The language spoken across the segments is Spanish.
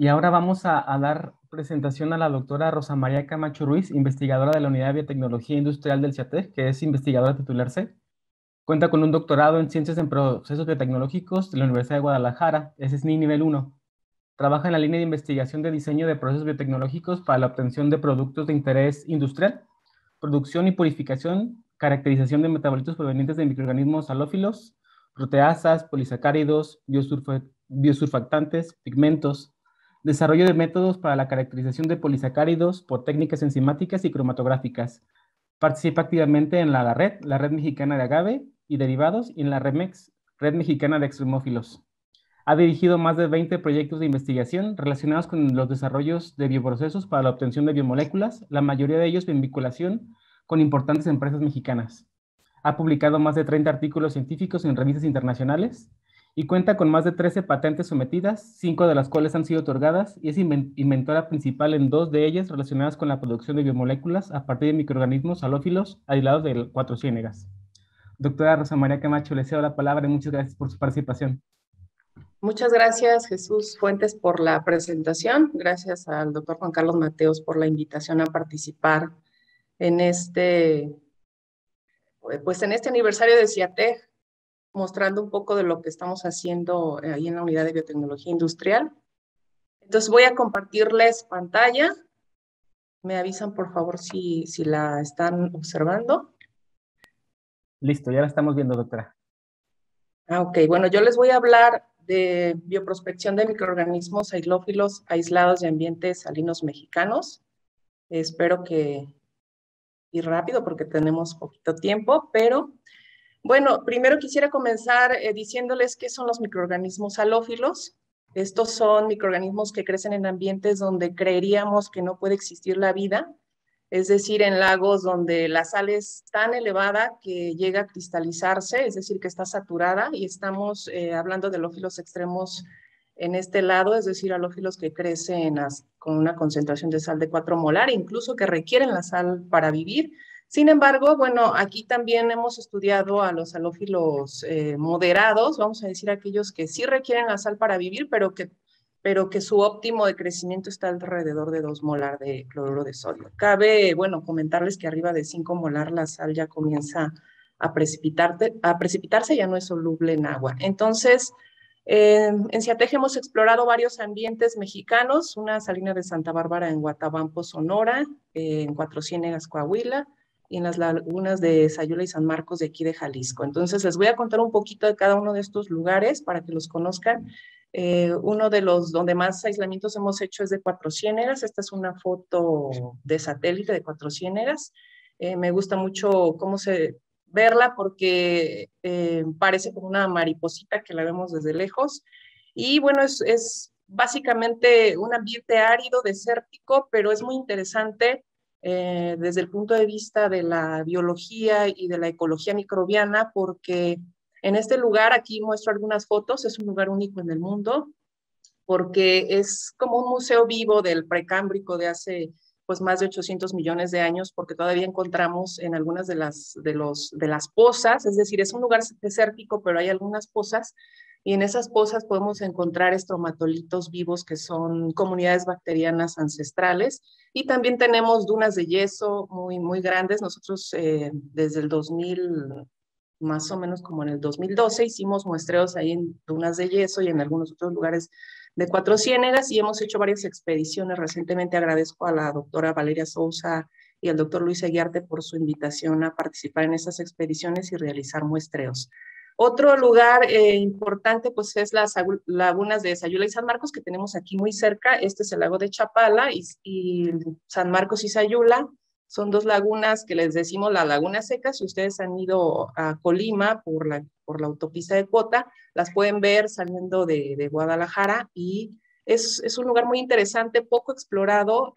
Y ahora vamos a dar presentación a la doctora Rosa María Camacho Ruiz, investigadora de la Unidad de Biotecnología Industrial del CIATEC, que es investigadora titular C. Cuenta con un doctorado en Ciencias en Procesos Biotecnológicos de la Universidad de Guadalajara, ese es SNI nivel 1. Trabaja en la línea de investigación de diseño de procesos biotecnológicos para la obtención de productos de interés industrial, producción y purificación, caracterización de metabolitos provenientes de microorganismos halófilos, proteasas, polisacáridos, biosurfactantes, pigmentos, desarrollo de métodos para la caracterización de polisacáridos por técnicas enzimáticas y cromatográficas. Participa activamente en la Red Mexicana de Agave y Derivados, y en la REMEX, Red Mexicana de Extremófilos. Ha dirigido más de 20 proyectos de investigación relacionados con los desarrollos de bioprocesos para la obtención de biomoléculas, la mayoría de ellos en vinculación con importantes empresas mexicanas. Ha publicado más de 30 artículos científicos en revistas internacionales y cuenta con más de 13 patentes sometidas, 5 de las cuales han sido otorgadas, y es inventora principal en 2 de ellas relacionadas con la producción de biomoléculas a partir de microorganismos halófilos aislados de 4 ciénegas. Doctora Rosa María Camacho, le cedo la palabra y muchas gracias por su participación. Muchas gracias, Jesús Fuentes, por la presentación. Gracias al doctor Juan Carlos Mateos por la invitación a participar en en este aniversario de CIATEC, mostrando un poco de lo que estamos haciendo ahí en la Unidad de Biotecnología Industrial. Entonces voy a compartirles pantalla. Me avisan, por favor, si la están observando. Listo, ya la estamos viendo, doctora. Ok, bueno, yo les voy a hablar de bioprospección de microorganismos halófilos aislados de ambientes salinos mexicanos. Espero que ir rápido porque tenemos poquito tiempo, pero bueno, primero quisiera comenzar diciéndoles qué son los microorganismos halófilos. Estos son microorganismos que crecen en ambientes donde creeríamos que no puede existir la vida, es decir, en lagos donde la sal es tan elevada que llega a cristalizarse, es decir, que está saturada, y estamos hablando de halófilos extremos en este lado, es decir, halófilos que crecen con una concentración de sal de 4 molar, incluso que requieren la sal para vivir. Sin embargo, bueno, aquí también hemos estudiado a los halófilos moderados, vamos a decir aquellos que sí requieren la sal para vivir, pero que su óptimo de crecimiento está alrededor de 2 molar de cloruro de sodio. Cabe, bueno, comentarles que arriba de 5 molar la sal ya comienza a precipitarse, ya no es soluble en agua. Entonces, en CIATEC hemos explorado varios ambientes mexicanos, una salina de Santa Bárbara en Guatabampo, Sonora, en Cuatro Ciénegas, Coahuila, y en las lagunas de Sayula y San Marcos de aquí de Jalisco. Entonces, les voy a contar un poquito de cada uno de estos lugares para que los conozcan. Uno de los donde más aislamientos hemos hecho es de Cuatro Ciénegas. Esta es una foto de satélite de Cuatro Ciénegas. Me gusta mucho verla porque parece como una mariposita que la vemos desde lejos. Y bueno, es básicamente un ambiente árido, desértico, pero es muy interesante desde el punto de vista de la biología y de la ecología microbiana, porque en este lugar, aquí muestro algunas fotos, es un lugar único en el mundo, porque es como un museo vivo del precámbrico de hace pues más de 800 millones de años, porque todavía encontramos en algunas de las pozas, es decir, es un lugar desértico, pero hay algunas pozas, y en esas pozas podemos encontrar estromatolitos vivos que son comunidades bacterianas ancestrales, y también tenemos dunas de yeso muy, muy grandes. Nosotros desde el 2000, más o menos como en el 2012, hicimos muestreos ahí en dunas de yeso y en algunos otros lugares de Cuatro Ciénegas, y hemos hecho varias expediciones. Recientemente agradezco a la doctora Valeria Sousa y al doctor Luis Aguiarte por su invitación a participar en esas expediciones y realizar muestreos. Otro lugar importante pues es las lagunas de Sayula y San Marcos, que tenemos aquí muy cerca. Este es el lago de Chapala, y San Marcos y Sayula son dos lagunas que les decimos las lagunas secas. Si ustedes han ido a Colima por la autopista de Cota, las pueden ver saliendo de Guadalajara, y es un lugar muy interesante, poco explorado.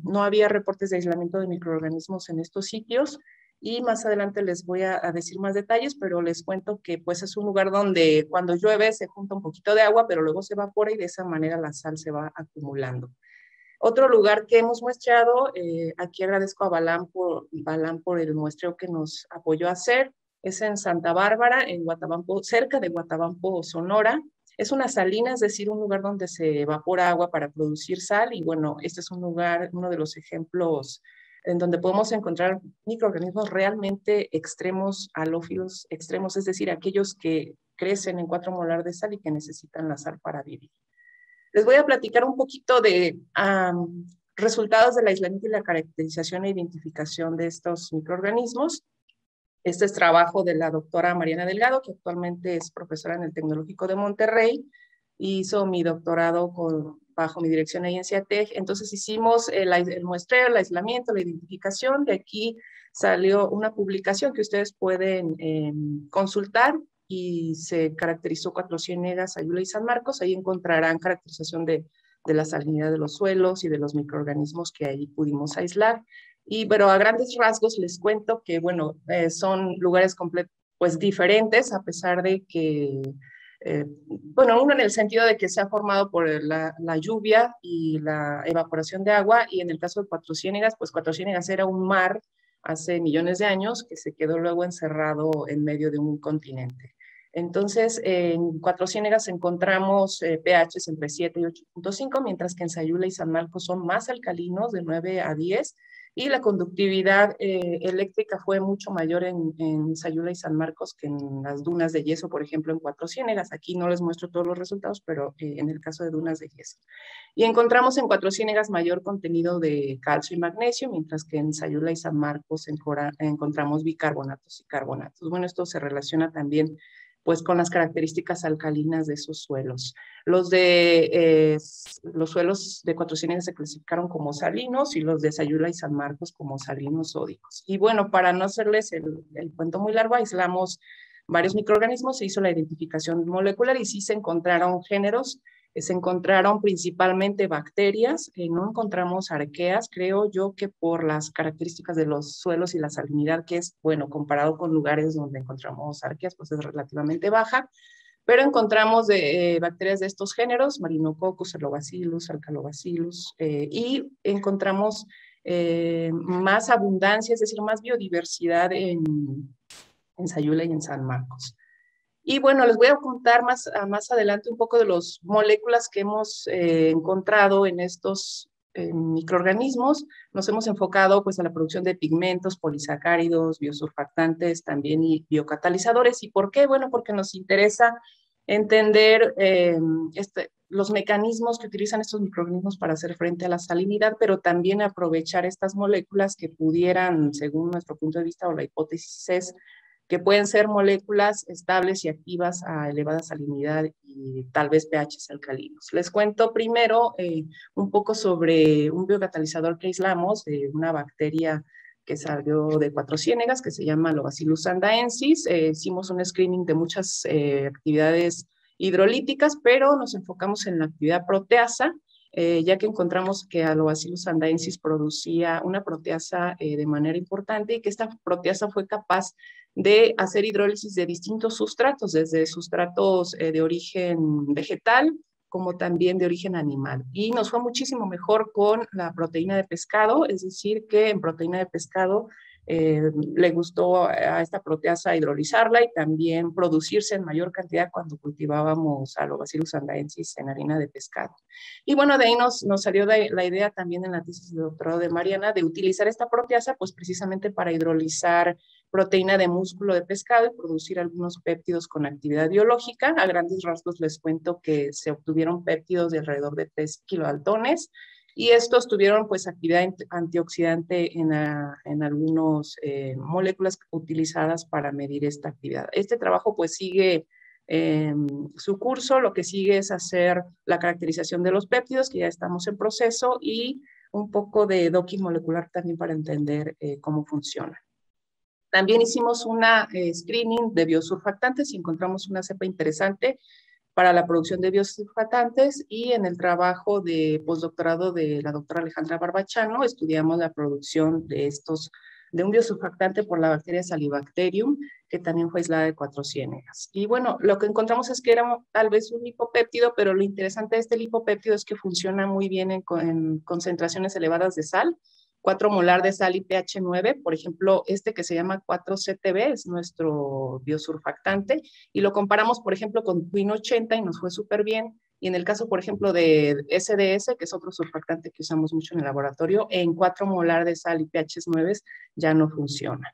No había reportes de aislamiento de microorganismos en estos sitios, y más adelante les voy a decir más detalles, pero les cuento que pues es un lugar donde cuando llueve se junta un poquito de agua, pero luego se evapora y de esa manera la sal se va acumulando. Otro lugar que hemos muestreado, aquí agradezco a Balán por el muestreo que nos apoyó a hacer, es en Santa Bárbara, en Guatabampo, cerca de Guatabampo, Sonora. Es una salina, es decir, un lugar donde se evapora agua para producir sal, y bueno, este es un lugar, uno de los ejemplos en donde podemos encontrar microorganismos realmente extremos, halófilos extremos, es decir, aquellos que crecen en 4 molar de sal y que necesitan la sal para vivir. Les voy a platicar un poquito de resultados del aislamiento y la caracterización e identificación de estos microorganismos. Este es trabajo de la doctora Mariana Delgado, que actualmente es profesora en el Tecnológico de Monterrey. Hizo mi doctorado bajo mi dirección ahí en CIATEC. Entonces hicimos el muestreo, el aislamiento, la identificación. De aquí salió una publicación que ustedes pueden consultar, y se caracterizó Cuatro Ciénegas, Sayula y San Marcos. Ahí encontrarán caracterización de la salinidad de los suelos y de los microorganismos que ahí pudimos aislar. Pero a grandes rasgos les cuento que, bueno, son lugares pues diferentes, a pesar de que, bueno, uno en el sentido de que se ha formado por la lluvia y la evaporación de agua, y en el caso de Cuatro Ciénegas, pues Cuatro Ciénegas era un mar hace millones de años que se quedó luego encerrado en medio de un continente. Entonces, en Cuatro Ciénegas encontramos pHs entre 7 y 8.5, mientras que en Sayula y San Marcos son más alcalinos, de 9 a 10, y la conductividad eléctrica fue mucho mayor en Sayula y San Marcos que en las dunas de yeso, por ejemplo, en Cuatro Ciénegas. Aquí no les muestro todos los resultados, pero en el caso de dunas de yeso. Y encontramos en Cuatro Ciénegas mayor contenido de calcio y magnesio, mientras que en Sayula y San Marcos encontramos bicarbonatos y carbonatos. Bueno, esto se relaciona también pues con las características alcalinas de esos suelos. Los suelos de Cuatro Ciénegas se clasificaron como salinos, y los de Sayula y San Marcos como salinos sódicos. Y bueno, para no hacerles el cuento muy largo, aislamos varios microorganismos, se hizo la identificación molecular y sí se encontraron géneros. Se encontraron principalmente bacterias, no encontramos arqueas. Creo yo que por las características de los suelos y la salinidad, que es, bueno, comparado con lugares donde encontramos arqueas, pues es relativamente baja, pero encontramos bacterias de estos géneros, Marinococcus, Cerlobacillus, Alcalobacillus, y encontramos más abundancia, es decir, más biodiversidad en Sayula y en San Marcos. Y bueno, les voy a contar más adelante un poco de las moléculas que hemos encontrado en estos microorganismos. Nos hemos enfocado pues a la producción de pigmentos, polisacáridos, biosurfactantes también, y biocatalizadores. ¿Y por qué? Bueno, porque nos interesa entender los mecanismos que utilizan estos microorganismos para hacer frente a la salinidad, pero también aprovechar estas moléculas que pudieran, según nuestro punto de vista o la hipótesis es, que pueden ser moléculas estables y activas a elevada salinidad y tal vez pHs alcalinos. Les cuento primero un poco sobre un biocatalizador que aislamos de una bacteria que salió de Cuatro Ciénegas, que se llama Lobacillus sandaensis. Hicimos un screening de muchas actividades hidrolíticas, pero nos enfocamos en la actividad proteasa, ya que encontramos que Lobacillus sandaensis producía una proteasa de manera importante, y que esta proteasa fue capaz de hacer hidrólisis de distintos sustratos, desde sustratos de origen vegetal como también de origen animal. Y nos fue muchísimo mejor con la proteína de pescado, es decir, que en proteína de pescado le gustó a esta proteasa hidrolizarla y también producirse en mayor cantidad cuando cultivábamos a Lobacillus sandaensis en harina de pescado. Y bueno, de ahí nos salió la idea también en la tesis de doctorado de Mariana de utilizar esta proteasa pues precisamente para hidrolizar proteína de músculo de pescado y producir algunos péptidos con actividad biológica. A grandes rasgos les cuento que se obtuvieron péptidos de alrededor de 3 kilodaltones, y estos tuvieron pues actividad antioxidante en algunas moléculas utilizadas para medir esta actividad. Este trabajo pues sigue su curso. Lo que sigue es hacer la caracterización de los péptidos, que ya estamos en proceso, y un poco de docking molecular también para entender cómo funciona. También hicimos una screening de biosurfactantes y encontramos una cepa interesante para la producción de biosurfactantes, y en el trabajo de postdoctorado de la doctora Alejandra Barbachano estudiamos la producción de un biosurfactante por la bacteria Salibacterium, que también fue aislada de Cuatro Ciénegas. Y bueno, lo que encontramos es que era tal vez un lipopéptido, pero lo interesante de este lipopéptido es que funciona muy bien en concentraciones elevadas de sal. 4 molar de sal y pH 9, por ejemplo, este que se llama 4-CTB es nuestro biosurfactante, y lo comparamos, por ejemplo, con Quin 80 y nos fue súper bien. Y en el caso, por ejemplo, de SDS, que es otro surfactante que usamos mucho en el laboratorio, en 4 molar de sal y pH 9 ya no funciona.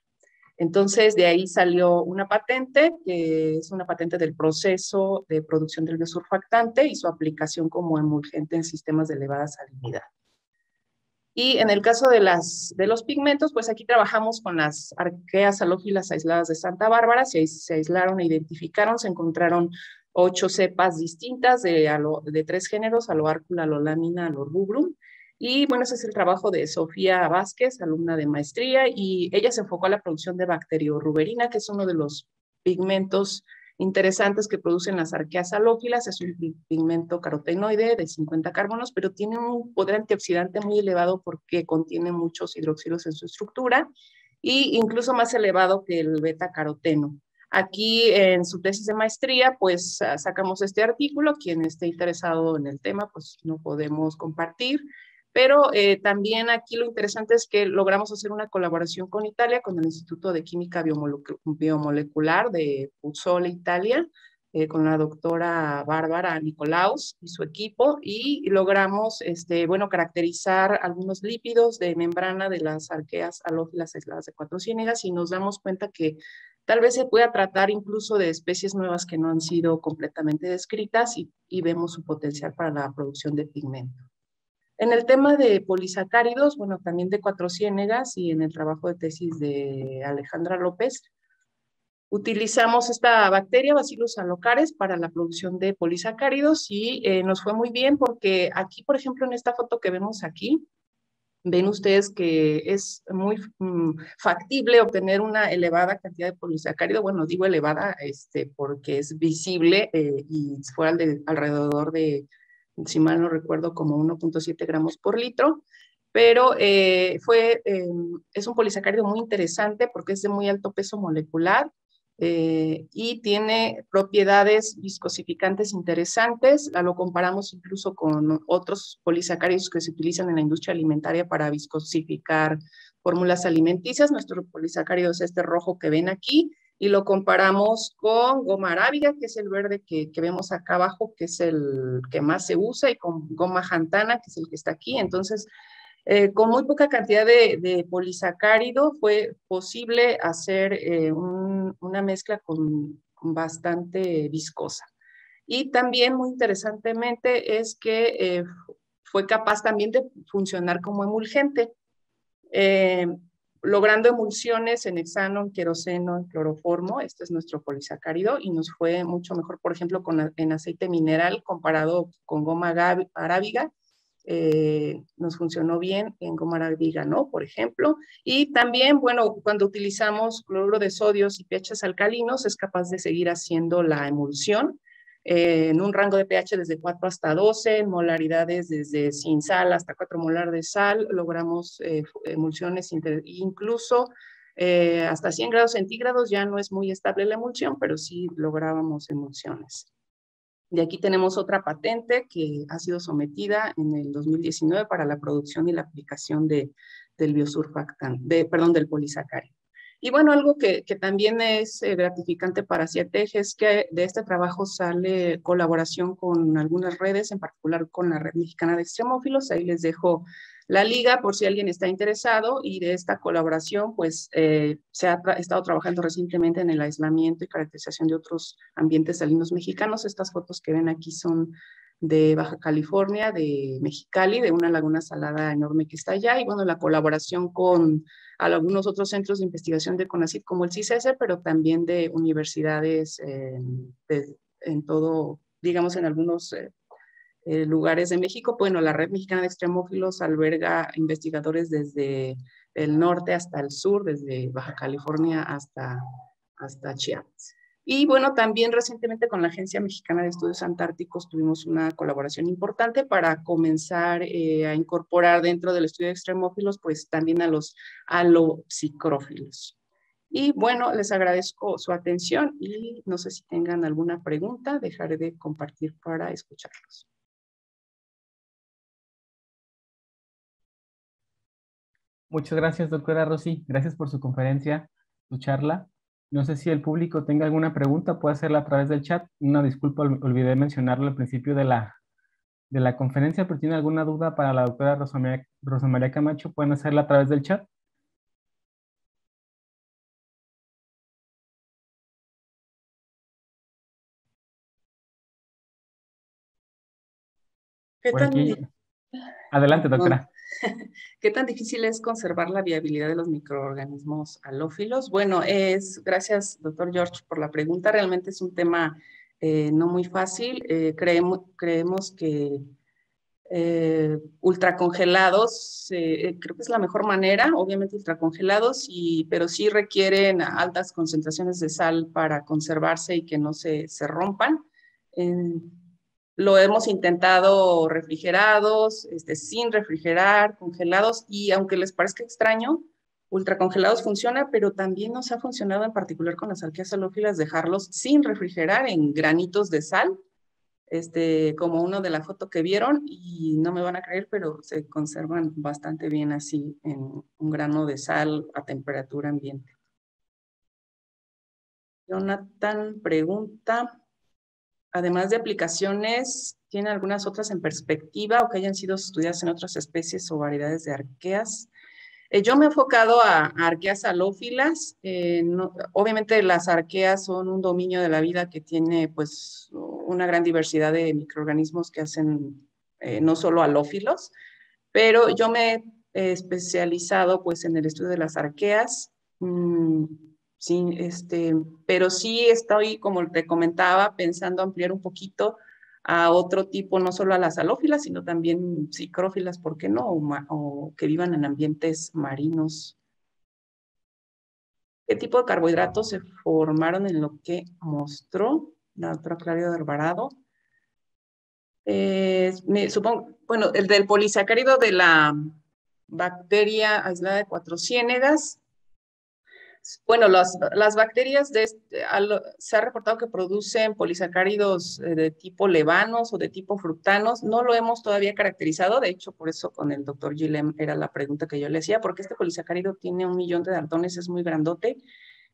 Entonces, de ahí salió una patente, que es una patente del proceso de producción del biosurfactante y su aplicación como emulgente en sistemas de elevada salinidad. Y en el caso de los pigmentos, pues aquí trabajamos con las arqueas halófilas aisladas de Santa Bárbara, se aislaron e identificaron, se encontraron 8 cepas distintas de 3 géneros, aloárcula, alolámina, alorubrum. Y bueno, ese es el trabajo de Sofía Vázquez, alumna de maestría, y ella se enfocó a la producción de bacteriorruberina, que es uno de los pigmentos interesantes que producen las arqueas halófilas. Es un pigmento carotenoide de 50 carbonos, pero tiene un poder antioxidante muy elevado porque contiene muchos hidroxilos en su estructura y incluso más elevado que el beta-caroteno. Aquí en su tesis de maestría, pues sacamos este artículo. Quien esté interesado en el tema, pues no podemos compartir. Pero también aquí lo interesante es que logramos hacer una colaboración con Italia, con el Instituto de Química Biomolecular de Puzzole, Italia, con la doctora Bárbara Nicolaus y su equipo, y logramos, bueno, caracterizar algunos lípidos de membrana de las arqueas halófilas aisladas de 4 ciénegas, y nos damos cuenta que tal vez se pueda tratar incluso de especies nuevas que no han sido completamente descritas, y vemos su potencial para la producción de pigmento. En el tema de polisacáridos, bueno, también de 4 ciénegas y en el trabajo de tesis de Alejandra López, utilizamos esta bacteria, Bacillus alocaris, para la producción de polisacáridos y nos fue muy bien porque aquí, por ejemplo, en esta foto que vemos aquí, ven ustedes que es muy factible obtener una elevada cantidad de polisacárido. Bueno, digo elevada porque es visible y fue alrededor de, si mal no recuerdo, como 1.7 gramos por litro. Pero es un polisacárido muy interesante porque es de muy alto peso molecular y tiene propiedades viscosificantes interesantes. Lo comparamos incluso con otros polisacáridos que se utilizan en la industria alimentaria para viscosificar fórmulas alimenticias. Nuestro polisacárido es este rojo que ven aquí, y lo comparamos con goma arábiga, que es el verde que vemos acá abajo, que es el que más se usa, y con goma jantana, que es el que está aquí. Entonces, con muy poca cantidad de polisacárido fue posible hacer una mezcla con bastante viscosa. Y también muy interesantemente es que fue capaz también de funcionar como emulgente, eh, logrando emulsiones en hexano, en queroseno, en cloroformo. Este es nuestro polisacárido y nos fue mucho mejor, por ejemplo, en aceite mineral comparado con goma arábiga. Nos funcionó bien en goma arábiga, ¿no? Por ejemplo. Y también, bueno, cuando utilizamos cloruro de sodio y pHs alcalinos, es capaz de seguir haciendo la emulsión en un rango de pH desde 4 hasta 12, en molaridades desde sin sal hasta 4 molar de sal. Logramos emulsiones incluso hasta 100 grados centígrados. Ya no es muy estable la emulsión, pero sí lográbamos emulsiones. De aquí tenemos otra patente que ha sido sometida en el 2019 para la producción y la aplicación del biosurfactante, del polisacárido. Y bueno, algo que también es gratificante para CIATEG es que de este trabajo sale colaboración con algunas redes, en particular con la Red Mexicana de Extremófilos. Ahí les dejo la liga por si alguien está interesado, y de esta colaboración pues se ha estado trabajando recientemente en el aislamiento y caracterización de otros ambientes salinos mexicanos. Estas fotos que ven aquí son de Baja California, de Mexicali, de una laguna salada enorme que está allá, y bueno, la colaboración con algunos otros centros de investigación de CONACYT como el CICESE, pero también de universidades en todo, digamos, en algunos lugares de México. Bueno, la Red Mexicana de Extremófilos alberga investigadores desde el norte hasta el sur, desde Baja California hasta Chiapas. Y bueno, también recientemente con la Agencia Mexicana de Estudios Antárticos tuvimos una colaboración importante para comenzar a incorporar dentro del estudio de extremófilos, pues también a los alopsicrófilos. Y bueno, les agradezco su atención y no sé si tengan alguna pregunta, dejaré de compartir para escucharlos. Muchas gracias, doctora Rosy. Gracias por su conferencia, su charla. No sé si el público tenga alguna pregunta, puede hacerla a través del chat. Una disculpa, olvidé mencionarlo al principio de la conferencia, pero tiene alguna duda para la doctora Rosa María Camacho, pueden hacerla a través del chat. ¿Qué Por tan, aquí. Adelante, perdón, doctora. ¿qué tan difícil es conservar la viabilidad de los microorganismos halófilos? Bueno, gracias, doctor George, por la pregunta. Realmente es un tema no muy fácil. Creemos que ultracongelados, creo que es la mejor manera, obviamente ultracongelados, pero sí requieren altas concentraciones de sal para conservarse y que no se rompan. Lo hemos intentado refrigerados, sin refrigerar, congelados, y aunque les parezca extraño, ultracongelados funciona, pero también nos ha funcionado en particular con las arqueas halófilas dejarlos sin refrigerar en granitos de sal, como uno de la foto que vieron, y no me van a creer, pero se conservan bastante bien así en un grano de sal a temperatura ambiente. Jonathan pregunta, además de aplicaciones, ¿tiene algunas otras en perspectiva o que hayan sido estudiadas en otras especies o variedades de arqueas? Yo me he enfocado a arqueas halófilas. Obviamente las arqueas son un dominio de la vida que tiene pues una gran diversidad de microorganismos que hacen no solo halófilos, pero yo me he especializado pues en el estudio de las arqueas. Sí, pero sí estoy, como te comentaba, pensando ampliar un poquito a otro tipo, no solo a las halófilas, sino también psicrófilas, ¿por qué no? O que vivan en ambientes marinos. ¿Qué tipo de carbohidratos se formaron en lo que mostró la doctora Claudia de Alvarado? Supongo, bueno, el del polisacárido de la bacteria aislada de Cuatro Ciénegas. Bueno, las bacterias se ha reportado que producen polisacáridos de tipo levanos o de tipo fructanos. No lo hemos todavía caracterizado, de hecho, por eso con el doctor Gillem era la pregunta que yo le hacía, porque este polisacárido tiene 1 millón de daltones, es muy grandote.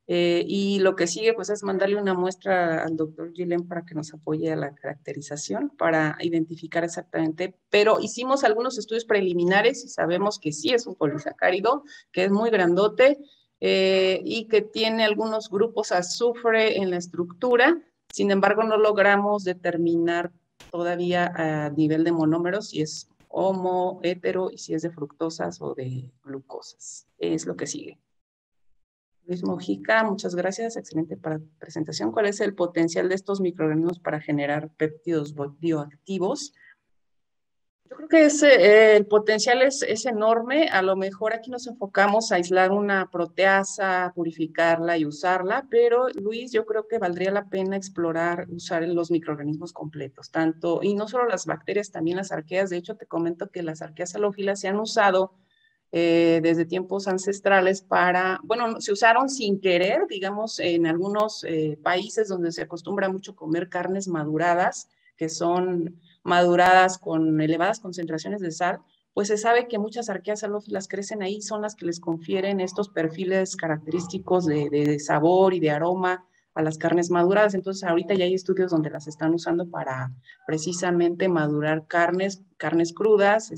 Y lo que sigue, pues, es mandarle una muestra al doctor Gillem para que nos apoye a la caracterización, para identificar exactamente. Pero hicimos algunos estudios preliminares y sabemos que sí es un polisacárido, que es muy grandote y que tiene algunos grupos azufre en la estructura. Sin embargo, no logramos determinar todavía a nivel de monómeros si es homo, hetero y si es de fructosas o de glucosas. Es lo que sigue. Luis Mojica, muchas gracias, excelente presentación. ¿Cuál es el potencial de estos microorganismos para generar péptidos bioactivos? Yo creo que el potencial es enorme. A lo mejor aquí nos enfocamos a aislar una proteasa, purificarla y usarla, pero Luis, yo creo que valdría la pena explorar, usar los microorganismos completos, tanto, y no solo las bacterias, también las arqueas. De hecho, te comento que las arqueas halófilas se han usado desde tiempos ancestrales bueno, se usaron sin querer, digamos, en algunos países donde se acostumbra mucho comer carnes maduradas, que son maduradas con elevadas concentraciones de sal, pues se sabe que muchas arqueas halófilas crecen ahí, son las que les confieren estos perfiles característicos de sabor y de aroma a las carnes maduradas. Entonces ahorita ya hay estudios donde las están usando para precisamente madurar carnes crudas,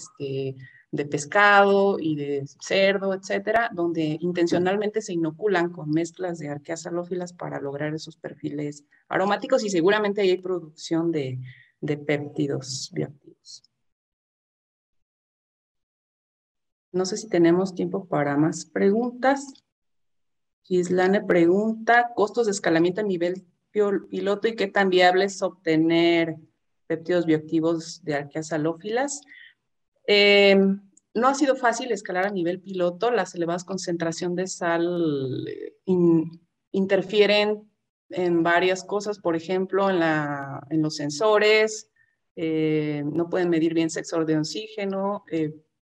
de pescado y de cerdo, etcétera, donde intencionalmente se inoculan con mezclas de arqueas halófilas para lograr esos perfiles aromáticos, y seguramente ahí hay producción de péptidos bioactivos. No sé si tenemos tiempo para más preguntas. Gislane pregunta, ¿costos de escalamiento a nivel piloto y qué tan viable es obtener péptidos bioactivos de arqueas halófilas? No ha sido fácil escalar a nivel piloto. Las elevadas concentraciones de sal interfieren en varias cosas, por ejemplo, en los sensores, no pueden medir bien sexor de oxígeno,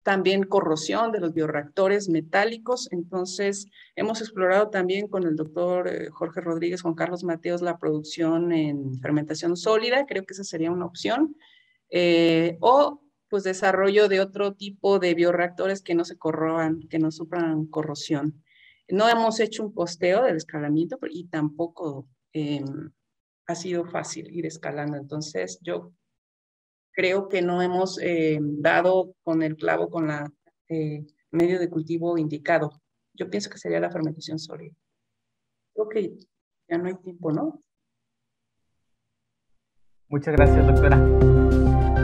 también corrosión de los bioreactores metálicos. Entonces, hemos explorado también con el doctor Jorge Rodríguez, Juan Carlos Mateos, la producción en fermentación sólida. Creo que esa sería una opción. O pues desarrollo de otro tipo de bioreactores que no se corroan, que no sufran corrosión. No hemos hecho un costeo del escalamiento y tampoco ha sido fácil ir escalando. Entonces, yo creo que no hemos dado con el clavo con la medio de cultivo indicado. Yo pienso que sería la fermentación sólida. Creo que ya no hay tiempo, ¿no? Muchas gracias, doctora.